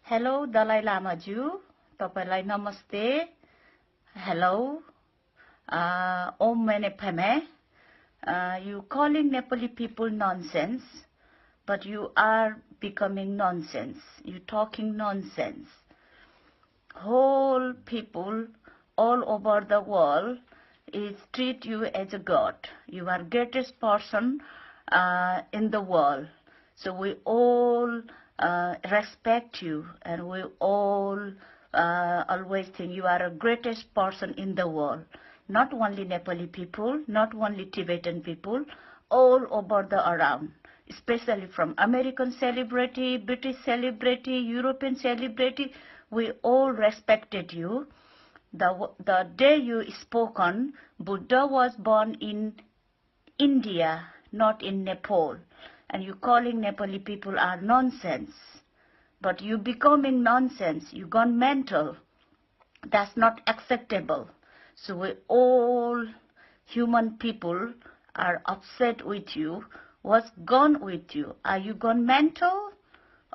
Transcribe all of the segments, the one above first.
Hello, Dalai Lama Ju. Tapaiलाई namaste. Hello. Om Mane Padme. You calling Nepali people nonsense, but you are becoming nonsense. You talking nonsense. Whole people all over the world is treat you as a god. You are greatest person in the world. So we all respect you, and we all always think you are the greatest person in the world. Not only Nepali people, not only Tibetan people, all over the around, especially from American celebrity, British celebrity, European celebrity, we all respected you. The day you spoke on, Buddha was born in India, not in Nepal. And you calling Nepali people are nonsense. But you becoming nonsense. You gone mental. That's not acceptable. So we all human people are upset with you. What's gone with you? Are you gone mental?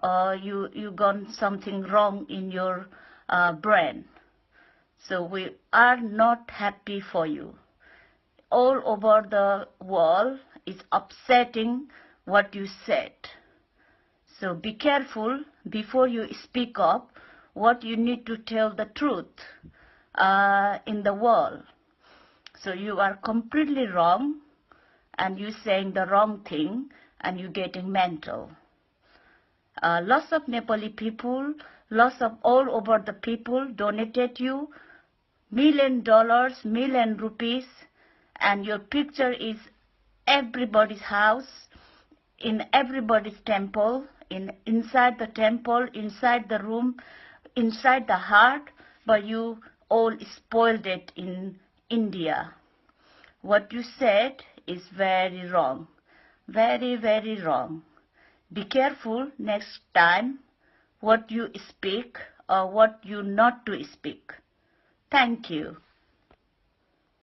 Or you gone something wrong in your brain? So we are not happy for you. All over the world is upsetting what you said. So be careful before you speak up what you need to tell the truth in the world. So you are completely wrong, and you saying the wrong thing, and you getting mental. Lots of Nepali people, lots of all over the people donated you $1 million, million rupees, and your picture is everybody's house, in everybody's temple, inside the temple, inside the room, inside the heart, but you all spoiled it in India. What you said is very wrong. Very, very wrong. Be careful next time what you speak or what you not to speak. Thank you.